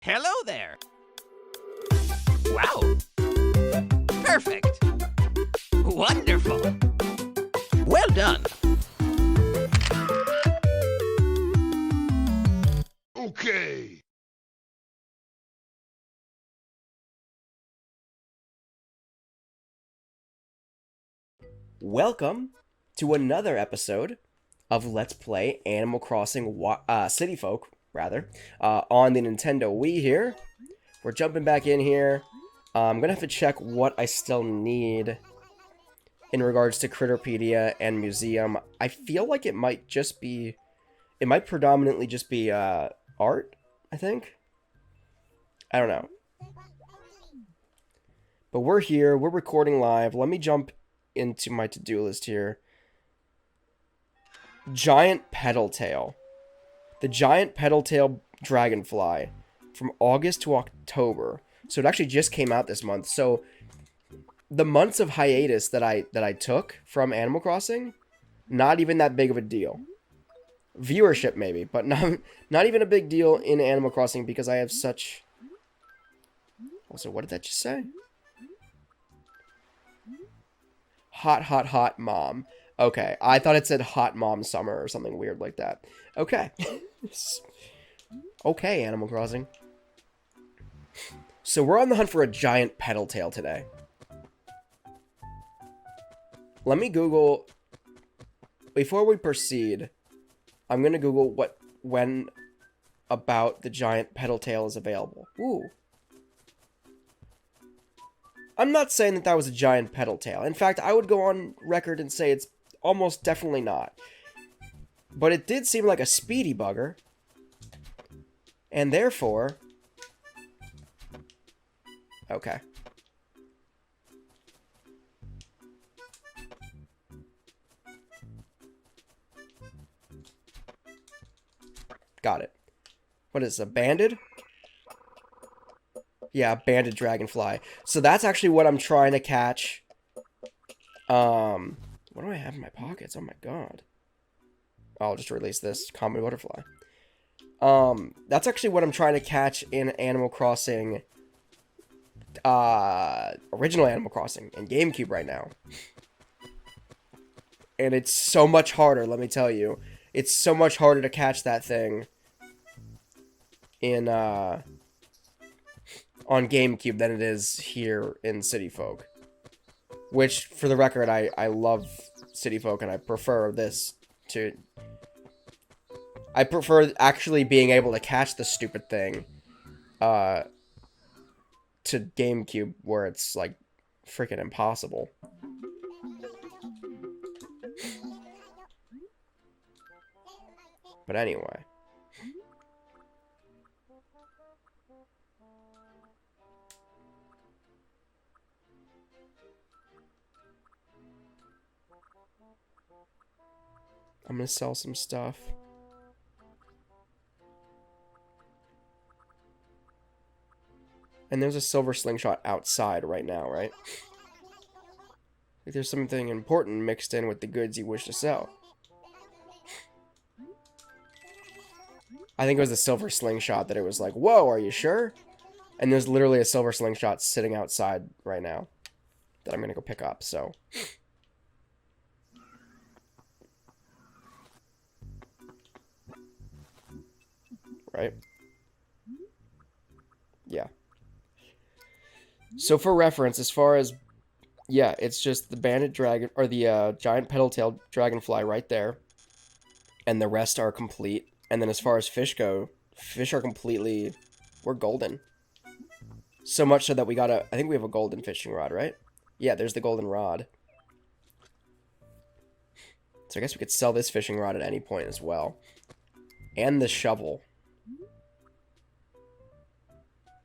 Hello there. Wow. Perfect. Wonderful. Well done. Okay. Welcome to another episode of Let's Play Animal Crossing City Folk, on the Nintendo Wii here. We're jumping back in here. I'm going to have to check what I still need in regards to Critterpedia and Museum. I feel like it might predominantly just be art, I think. I don't know. But we're here, we're recording live. Let me jump into my to-do list here. Giant Petaltail. The giant Petaltail dragonfly from August to October. So it actually just came out this month. So the months of hiatus that I took from Animal Crossing, not even that big of a deal. Viewership maybe, but not even a big deal in Animal Crossing because I have such... Also, what did that just say? Hot, hot, hot mom. Okay, I thought it said hot mom summer or something weird like that. Okay. Okay, Animal Crossing. So we're on the hunt for a giant Petaltail today. Let me Google... Before we proceed, I'm going to Google when about the giant Petaltail is available. Ooh. I'm not saying that was a giant Petaltail. In fact, I would go on record and say it's almost definitely not. But it did seem like a speedy bugger. And therefore... Okay. Got it. What is this, a banded? Yeah, banded dragonfly. So that's actually what I'm trying to catch. What do I have in my pockets? Oh my god. I'll just release this common butterfly. That's actually what I'm trying to catch in Animal Crossing, original Animal Crossing in GameCube right now. And it's so much harder, let me tell you. It's so much harder to catch that thing in, on GameCube than it is here in City Folk. Which, for the record, I love City Folk and I prefer this to... I prefer actually being able to catch the stupid thing to GameCube where it's, like, freaking impossible. But anyway. I'm gonna sell some stuff. And there's a silver slingshot outside right now, right? Like there's something important mixed in with the goods you wish to sell. I think it was the silver slingshot that it was like, whoa, are you sure? And there's literally a silver slingshot sitting outside right now that I'm gonna go pick up, so... Right? Yeah. So for reference, as far as... Yeah, it's just the banded dragon... Or the giant petal-tailed dragonfly right there. And the rest are complete. And then as far as fish go, fish are completely... We're golden. So much so that we got a... I think we have a golden fishing rod, right? Yeah, there's the golden rod. So I guess we could sell this fishing rod at any point as well. And the shovel.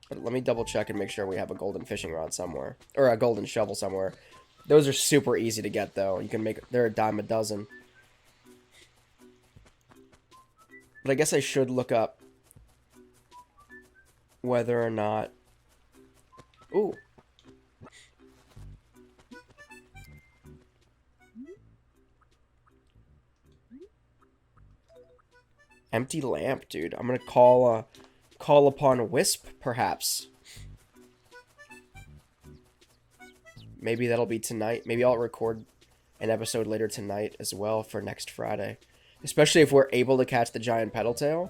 But let me double check and make sure we have a golden fishing rod somewhere. Or a golden shovel somewhere. Those are super easy to get, though. You can make... They're a dime a dozen. But I guess I should look up whether or not... Ooh. Empty lamp, dude. I'm gonna call call upon Wisp, perhaps. Maybe that'll be tonight. Maybe I'll record an episode later tonight as well for next Friday. Especially if we're able to catch the giant Petaltail.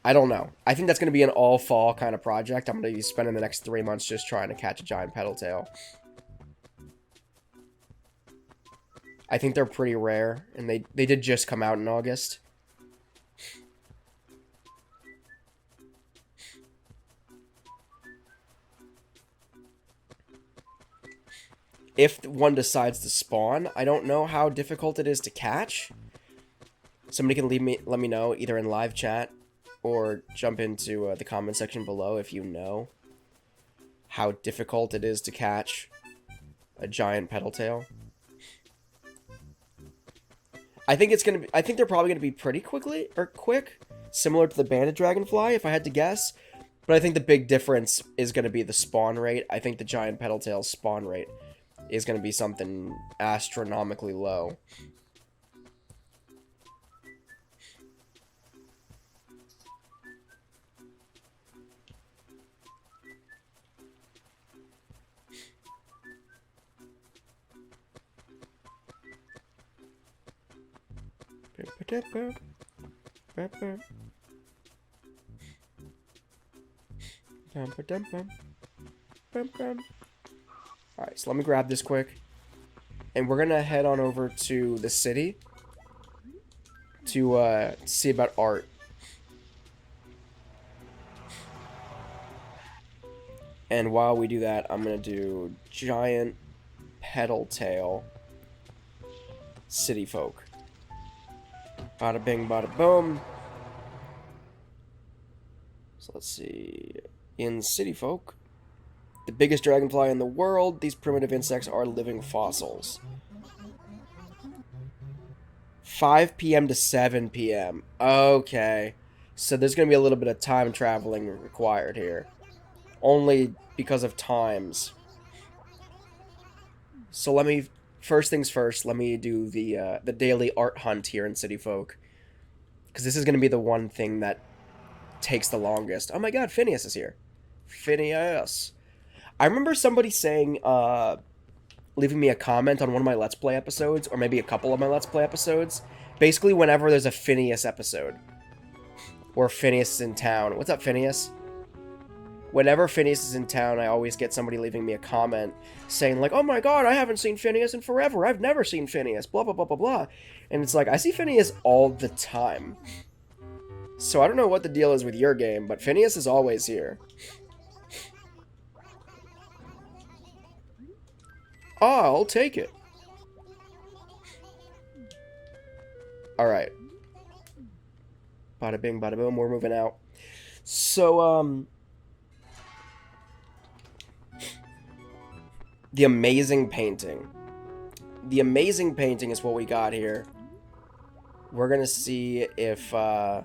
I don't know. I think that's going to be an all-fall kind of project. I'm going to be spending the next 3 months just trying to catch a giant Petaltail. I think they're pretty rare, and they did just come out in August. If one decides to spawn, I don't know how difficult it is to catch. Somebody can let me know, either in live chat or jump into the comment section below if you know how difficult it is to catch a giant Petaltail. I think they're probably gonna be pretty quick, similar to the banded dragonfly, if I had to guess. But I think the big difference is gonna be the spawn rate. I think the giant Petaltail's spawn rate is gonna be something astronomically low. Alright, so let me grab this quick. And we're gonna head on over to the city to see about art. And while we do that, I'm gonna do giant Petaltail city folk. Bada bing, bada boom. So let's see. In city folk, the biggest dragonfly in the world, these primitive insects are living fossils. 5 p.m. to 7 p.m. Okay. So there's going to be a little bit of time traveling required here. Only because of times. So let me... First things first, let me do the daily art hunt here in City Folk. Because this is going to be the one thing that takes the longest. Oh my god, Phineas is here. Phineas. I remember somebody saying, leaving me a comment on one of my Let's Play episodes, or maybe a couple of my Let's Play episodes. Basically, whenever there's a Phineas episode. Or Phineas is in town. What's up, Phineas? Whenever Phineas is in town, I always get somebody leaving me a comment saying, like, oh my god, I haven't seen Phineas in forever. I've never seen Phineas. Blah, blah, blah, blah, blah. And it's like, I see Phineas all the time. So I don't know what the deal is with your game, but Phineas is always here. Ah, I'll take it. Alright. Bada bing, bada boom, we're moving out. So, the amazing painting. The amazing painting is what we got here. We're gonna see if, I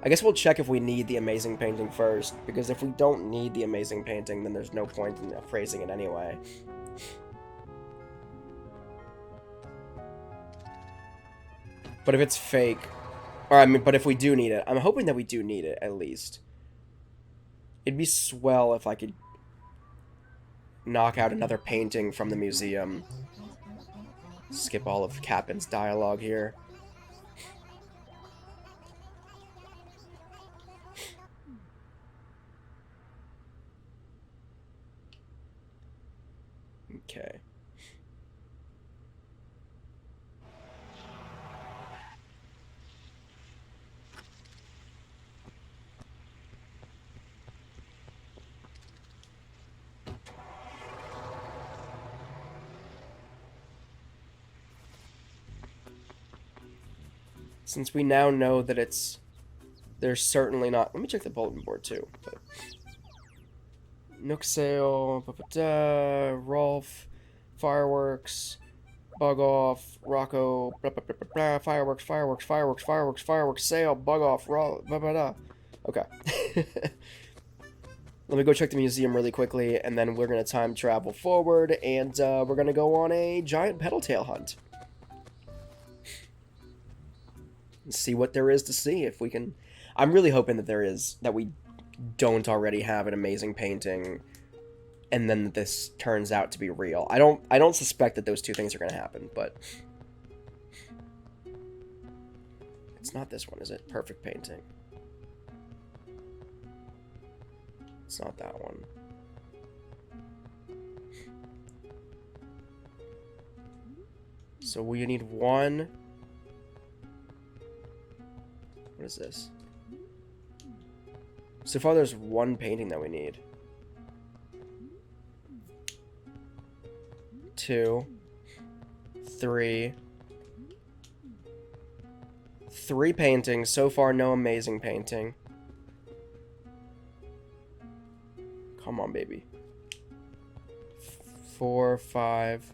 guess we'll check if we need the amazing painting first, because if we don't need the amazing painting, then there's no point in phrasing it anyway. But if it's fake, or I mean, but if we do need it, I'm hoping that we do need it, at least. It'd be swell if I could knock out another painting from the museum. Skip all of Capin's dialogue here. Okay. Since we now know that there's certainly not... Let me check the bulletin board, too. But Nooksale, Rolf, Fireworks, Bug Off, Rocco, Fireworks, Sale, Bug Off, Rolf, Okay. Let me go check the museum really quickly, and then we're going to time travel forward, and we're going to go on a giant Petaltail hunt. And see what there is to see, if we can... I'm really hoping that we don't already have an amazing painting, and then this turns out to be real. I don't suspect that those two things are going to happen, but it's not this one, is it? Perfect painting. It's not that one. So we need one. What is this? So far there's one painting that we need. 2, 3. 3 paintings. So far, no amazing painting. Come on, baby. 4, 5.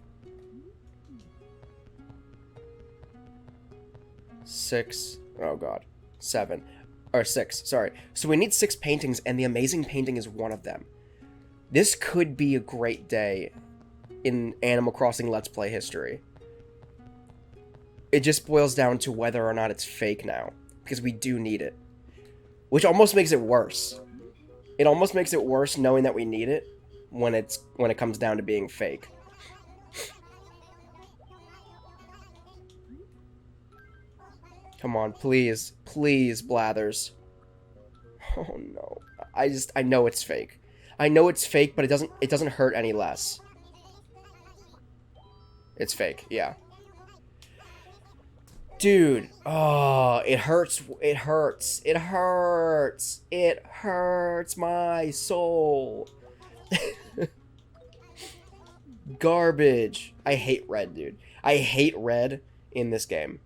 6. Oh, God. 7. Or 6, sorry. So we need 6 paintings, and the amazing painting is one of them. This could be a great day in Animal Crossing Let's Play history. It just boils down to whether or not it's fake now, because we do need it. Which almost makes it worse. It almost makes it worse knowing that we need it when it comes down to being fake. Come on, please. Please, Blathers. Oh no. I know it's fake. I know it's fake, but it doesn't hurt any less. It's fake, yeah. Dude, oh, it hurts. It hurts. It hurts. It hurts my soul. Garbage. I hate red, dude. I hate red in this game.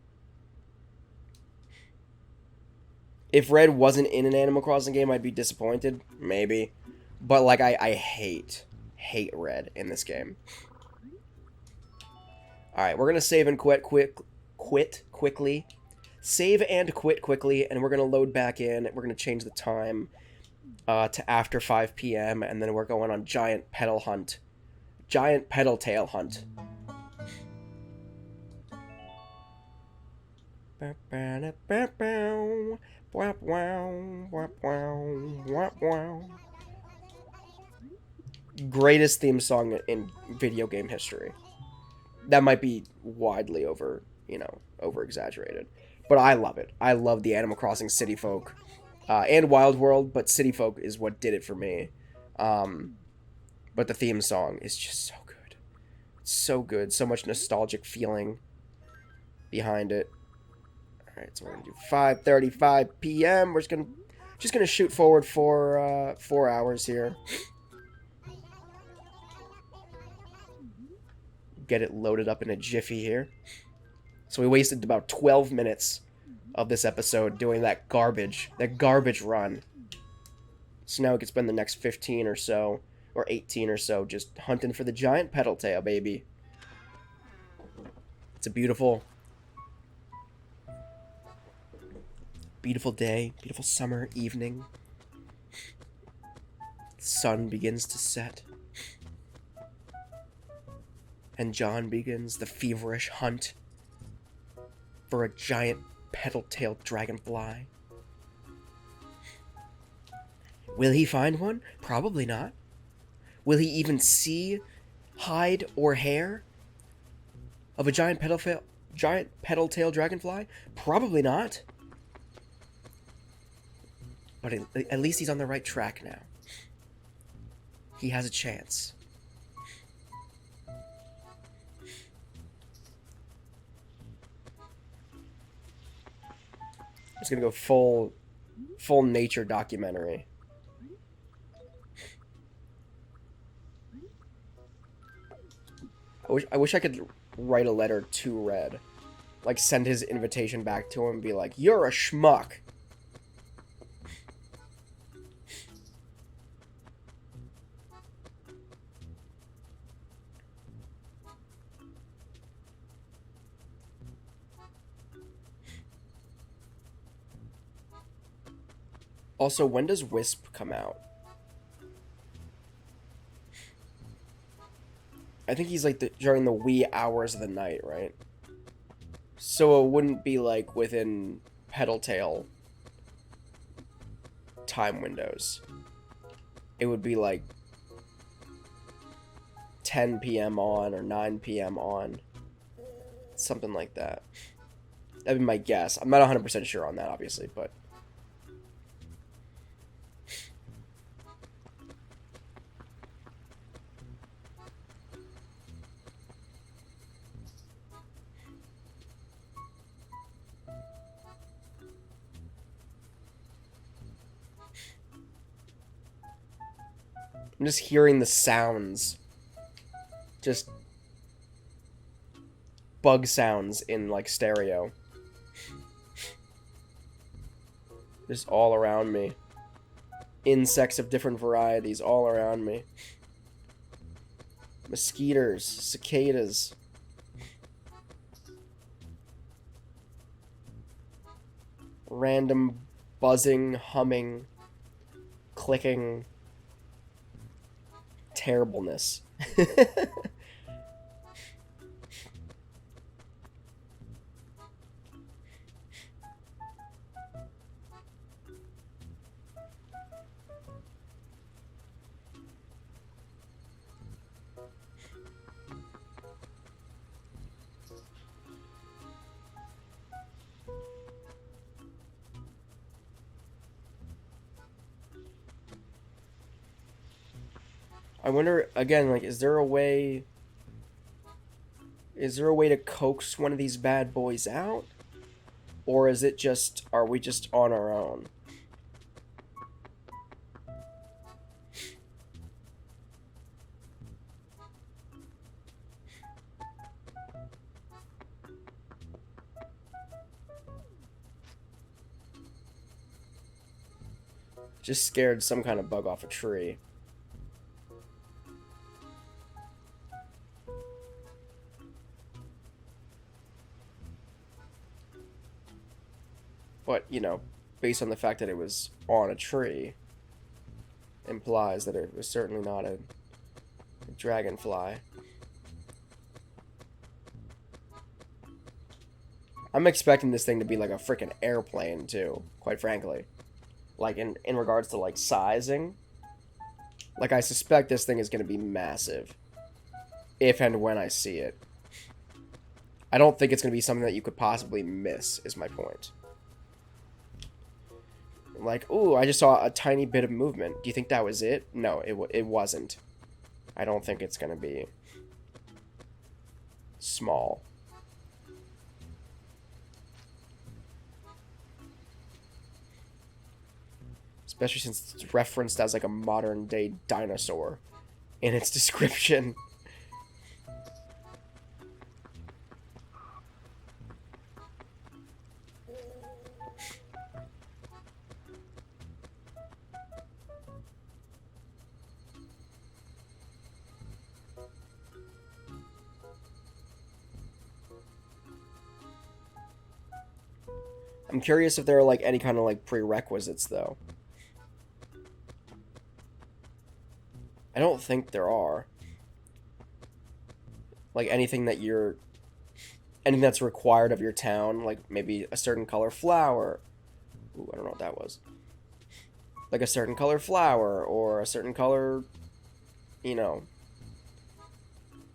If red wasn't in an Animal Crossing game, I'd be disappointed. Maybe. But, like, I hate red in this game. Alright, we're going to save and quit quickly. Save and quit quickly, and we're going to load back in. We're going to change the time to after 5 p.m., and then we're going on Giant Petaltail hunt. Greatest theme song in video game history. That might be widely over exaggerated, but I love it. I love the Animal Crossing City Folk and Wild World, but City Folk is what did it for me. But the theme song is just so good. It's so good. So much nostalgic feeling behind it. All right, so we're gonna do 5:35 p.m. We're just gonna shoot forward for 4 hours here. Get it loaded up in a jiffy here. So we wasted about 12 minutes of this episode doing that garbage run. So now we can spend the next 15 or so, or 18 or so, just hunting for the giant Petaltail, baby. It's a beautiful day, beautiful summer evening. The sun begins to set. And John begins the feverish hunt for a giant petal-tailed dragonfly. Will he find one? Probably not. Will he even see hide or hair of a giant petal-tailed dragonfly? Probably not. But at least he's on the right track now. He has a chance. It's gonna go full nature documentary. I wish I could write a letter to Red, like send his invitation back to him and be like, "You're a schmuck." Also, when does Wisp come out? I think he's like during the wee hours of the night, right? So it wouldn't be like within Petaltail time windows. It would be like 10 p.m. on or 9 p.m. on. Something like that. That'd be my guess. I'm not 100% sure on that, obviously, but... I'm just hearing the sounds. Just bug sounds in, like, stereo. Just all around me. Insects of different varieties all around me. Mosquitoes, cicadas. Random buzzing, humming, clicking. Terribleness. I wonder, again, like, is there a way to coax one of these bad boys out? Or is it just, are we just on our own? Just scared some kind of bug off a tree. But, you know, based on the fact that it was on a tree, implies that it was certainly not a dragonfly. I'm expecting this thing to be like a freaking airplane, too, quite frankly. Like, in regards to, like, sizing. Like, I suspect this thing is going to be massive. If and when I see it. I don't think it's going to be something that you could possibly miss, is my point. Like, ooh, I just saw a tiny bit of movement. Do you think that was it? No, it wasn't. I don't think it's going to be small. Especially since it's referenced as like a modern day dinosaur in its description. I'm curious if there are like any kind of like prerequisites though. I don't think there are. Like anything that's required of your town, like maybe a certain color flower. Ooh, I don't know what that was. Like a certain color flower or a certain color, you know.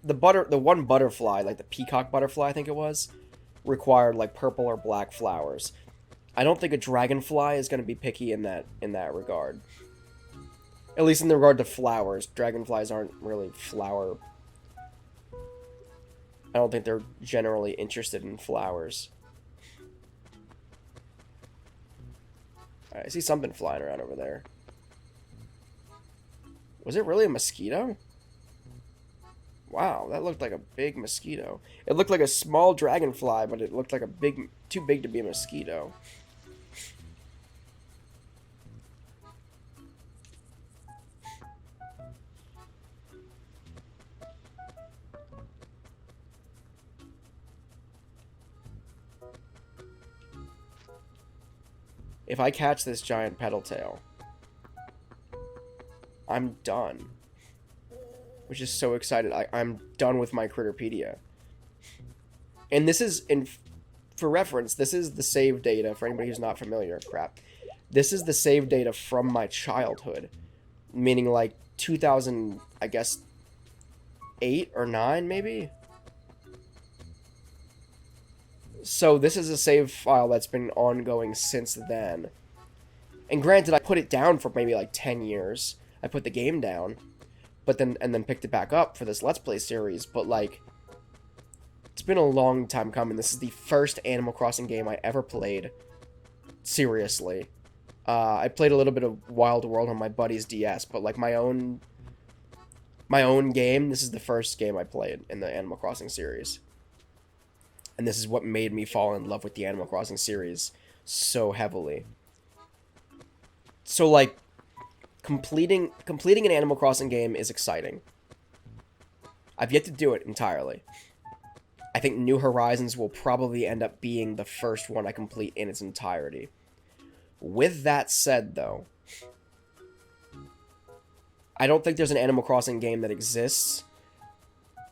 The one butterfly, like the peacock butterfly, I think it was, required like purple or black flowers. I don't think a dragonfly is going to be picky in that regard. At least in the regard to flowers. Dragonflies aren't really flower. I don't think they're generally interested in flowers. Alright, I see something flying around over there. Was it really a mosquito? Wow, that looked like a big mosquito. It looked like a small dragonfly, but it looked like too big to be a mosquito. If I catch this giant Petaltail, I'm done. Which is so excited. I'm done with my Critterpedia. And this is, for reference, this is the save data for anybody who's not familiar. Crap. This is the save data from my childhood, meaning like 2000, I guess, 8 or 9 maybe. So this is a save file that's been ongoing since then. And granted, I put it down for maybe like 10 years. I put the game down, but then picked it back up for this Let's Play series. But like, it's been a long time coming. This is the first Animal Crossing game I ever played. Seriously. I played a little bit of Wild World on my buddy's DS, but like my own game, this is the first game I played in the Animal Crossing series. And this is what made me fall in love with the Animal Crossing series so heavily. So like, completing an Animal Crossing game is exciting. I've yet to do it entirely. I think New Horizons will probably end up being the first one I complete in its entirety. With that said, though, I don't think there's an Animal Crossing game that exists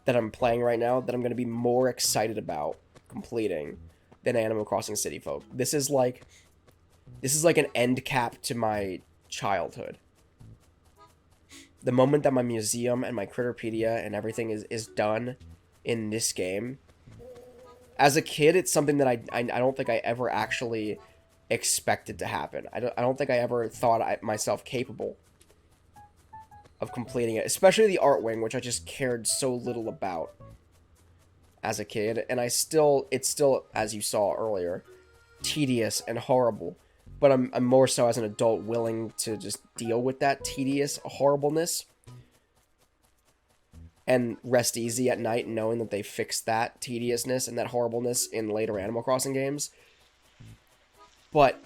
that I'm playing right now that I'm going to be more excited about completing than Animal Crossing City Folk. This is like an end cap to my childhood. The moment that my museum and my Critterpedia and everything is done in this game. As a kid, it's something that I don't think I ever actually expected to happen. I don't think I ever thought myself capable of completing it, especially the art wing, which I just cared so little about as a kid, and it's still, as you saw earlier, tedious and horrible, but I'm more so as an adult willing to just deal with that tedious horribleness and rest easy at night knowing that they fixed that tediousness and that horribleness in later Animal Crossing games. But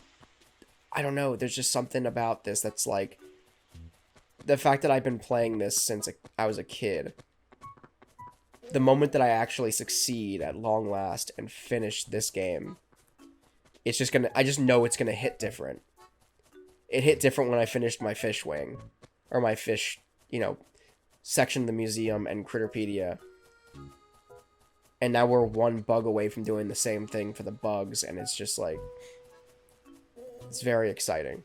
I don't know, there's just something about this that's like, the fact that I've been playing this since I was a kid, the moment that I actually succeed at long last and finish this game, it's just gonna, I just know it's gonna hit different. It hit different when I finished my fish wing, or my fish, section of the museum and Critterpedia. And now we're one bug away from doing the same thing for the bugs, and it's just like, it's very exciting.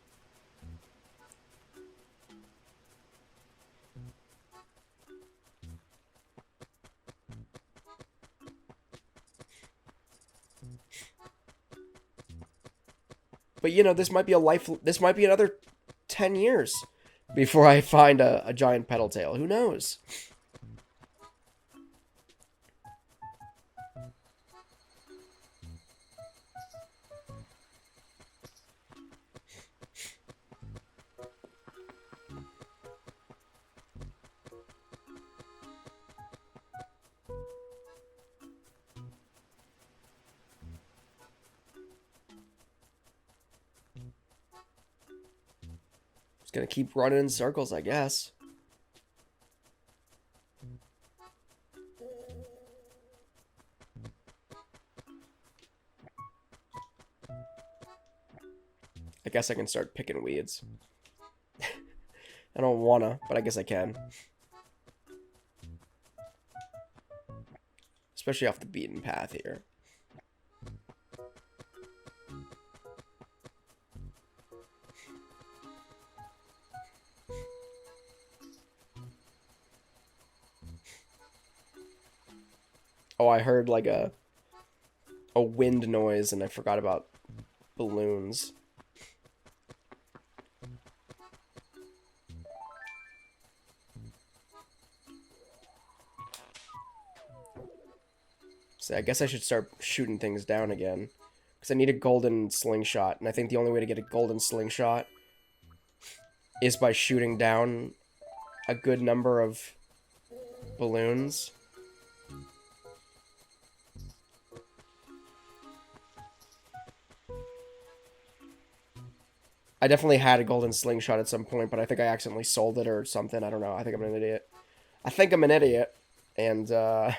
But this might be this might be another 10 years before I find a giant Petaltail. Who knows? Gonna keep running in circles, I guess. I guess I can start picking weeds. I don't wanna, but I guess I can. Especially off the beaten path here. Oh, I heard like a wind noise and I forgot about balloons. So I guess I should start shooting things down again. Because I need a golden slingshot, and I think the only way to get a golden slingshot is by shooting down a good number of balloons. I definitely had a golden slingshot at some point, but I think I accidentally sold it or something. I don't know. I think I'm an idiot. And, well,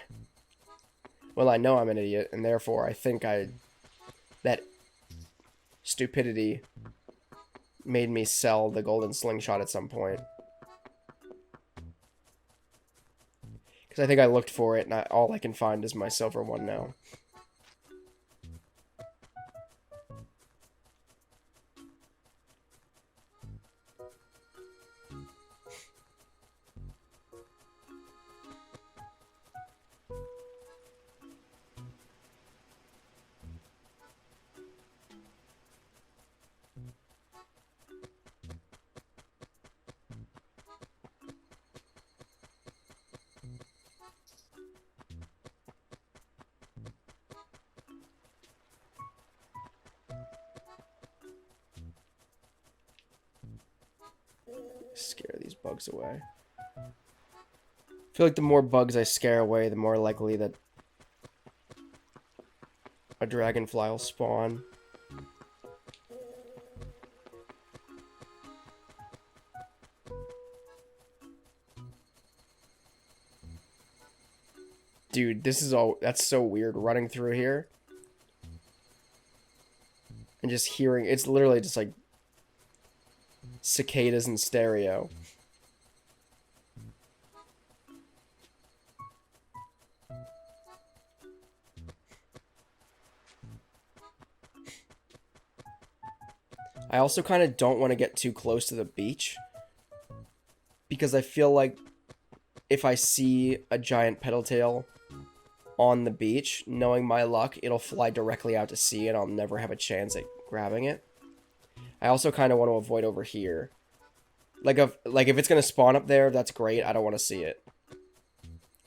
I know I'm an idiot, and therefore I think that stupidity made me sell the golden slingshot at some point. Because I think I looked for it, and all I can find is my silver one now. Scare these bugs away. I feel like the more bugs I scare away, the more likely that a dragonfly will spawn. Dude, this is all... That's so weird, running through here. And just hearing... It's literally just like... cicadas in stereo. I also kind of don't want to get too close to the beach. Because I feel like if I see a giant Petaltail on the beach, knowing my luck, it'll fly directly out to sea and I'll never have a chance at grabbing it. I also kind of want to avoid over here. Like if it's going to spawn up there, that's great. I don't want to see it.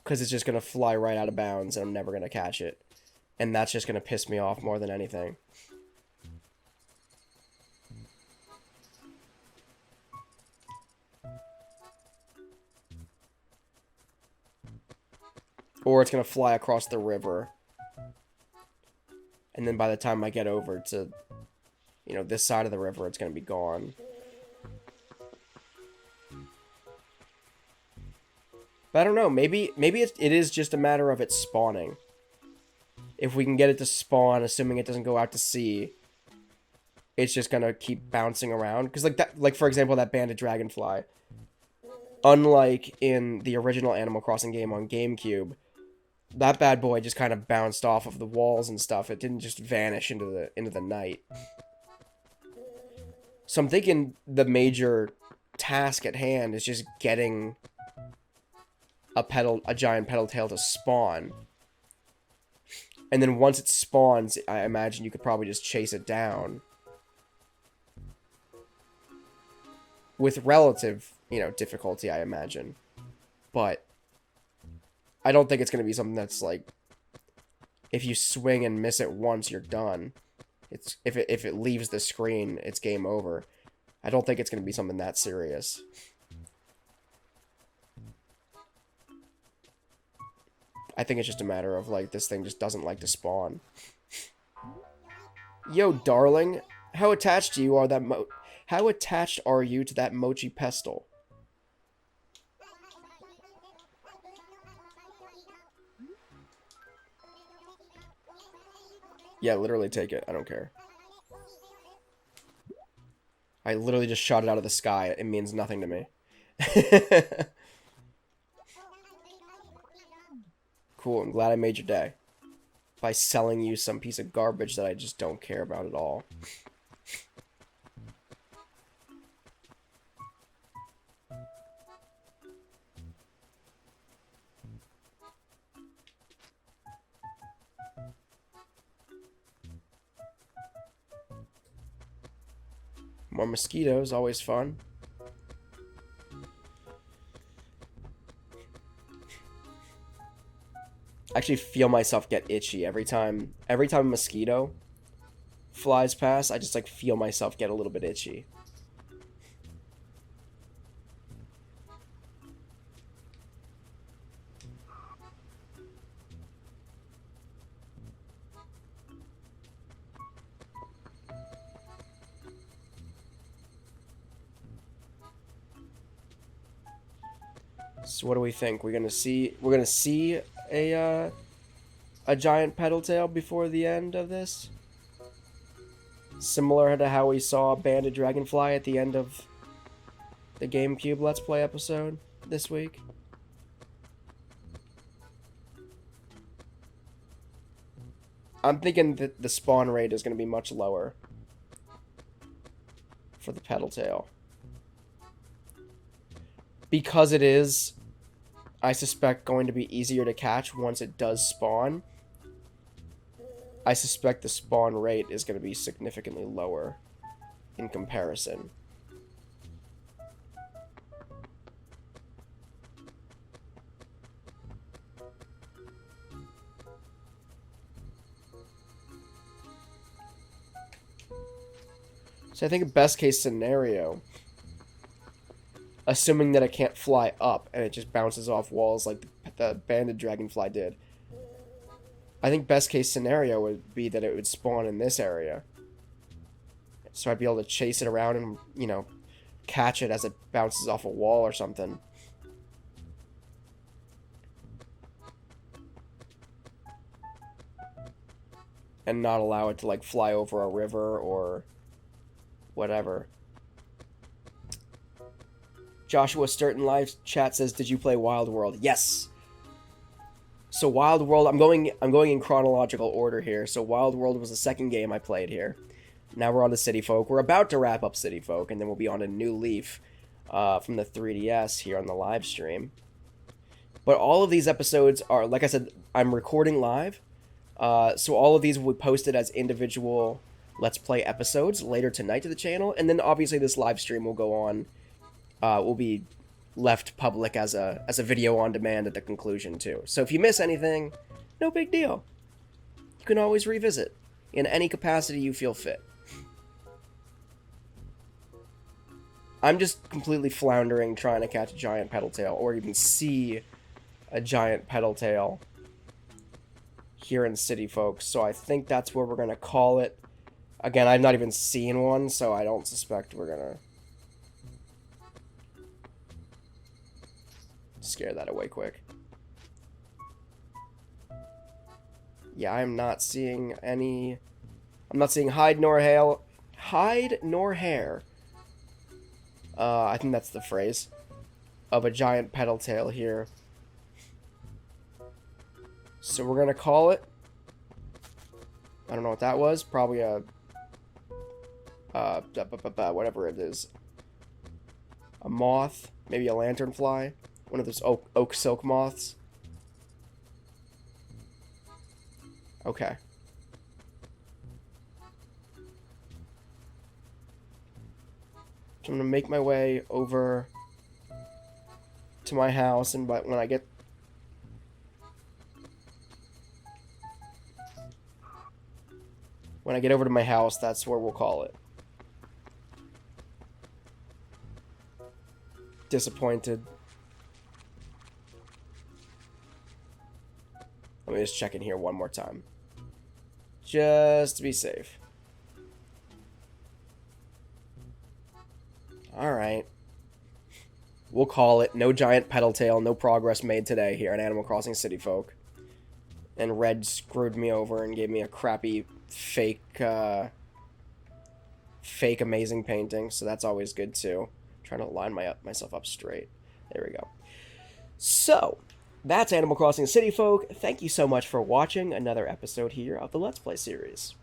Because it's just going to fly right out of bounds and I'm never going to catch it. And that's just going to piss me off more than anything. Or it's going to fly across the river. And then by the time I get over to, you know, this side of the river, it's going to be gone. But I don't know. Maybe it is just a matter of it spawning. If we can get it to spawn, assuming it doesn't go out to sea, it's just going to keep bouncing around. Because, like for example, that banded dragonfly. Unlike in the original Animal Crossing game on GameCube, that bad boy just kind of bounced off of the walls and stuff. It didn't just vanish into the night. So I'm thinking the major task at hand is just getting a giant Petaltail to spawn. And then once it spawns, I imagine you could probably just chase it down. With relative, you know, difficulty, I imagine. But I don't think it's going to be something that's like, if you swing and miss it once, you're done. It's if it leaves the screen, it's game over. I don't think it's going to be something that serious. I think it's just a matter of, like, this thing just doesn't like to spawn. Yo, darling, how attached to you are that how attached are you to that mochi pestle? Yeah, literally take it. I don't care. I literally just shot it out of the sky. It means nothing to me. Cool, I'm glad I made your day. By selling you some piece of garbage that I just don't care about at all. More mosquitoes, always fun. I actually feel myself get itchy every time a mosquito flies past. I just like feel myself get a little bit itchy. So what do we think? We're gonna see a giant Petaltail before the end of this? Similar to how we saw a banded dragonfly at the end of the GameCube Let's Play episode this week. I'm thinking that the spawn rate is going to be much lower for the Petaltail. Because it is, I suspect, going to be easier to catch once it does spawn. I suspect the spawn rate is going to be significantly lower in comparison. So I think a best case scenario assuming that it can't fly up and it just bounces off walls like the banded dragonfly did. I think best case scenario would be that it would spawn in this area. So I'd be able to chase it around and, you know, catch it as it bounces off a wall or something. And not allow it to, like, fly over a river or whatever. Joshua Sturton live chat says, "Did you play Wild World?" Yes. So Wild World, I'm going in chronological order here. So Wild World was the second game I played here. Now we're on to City Folk. We're about to wrap up City Folk, and then we'll be on a New Leaf from the 3DS here on the live stream. But all of these episodes are, like I said, I'm recording live. So all of these will be posted as individual Let's Play episodes later tonight to the channel. And then obviously this live stream will go on, will be left public as a video on demand at the conclusion too. So if you miss anything, no big deal. You can always revisit in any capacity you feel fit. I'm just completely floundering trying to catch a giant Petaltail or even see a giant Petaltail here in City Folk. So I think that's where we're going to call it. Again, I've not even seen one, so I don't suspect we're going to scare that away quick. Yeah, I'm not seeing any... I'm not seeing hide nor hair. Hide nor hair. I think that's the phrase. Of a giant Petaltail here. So we're gonna call it... I don't know what that was. Probably a... whatever it is. A moth. Maybe a lanternfly. One of those oak silk moths. Okay. So I'm gonna make my way over to my house, and when I get over to my house, that's where we'll call it. Disappointed. Let me just check in here one more time. Just to be safe. Alright. We'll call it. No giant Petaltail, no progress made today here in Animal Crossing City Folk. And Red screwed me over and gave me a crappy fake amazing painting, so that's always good too. I'm trying to line myself up straight. There we go. So, that's Animal Crossing City Folk. Thank you so much for watching another episode here of the Let's Play series.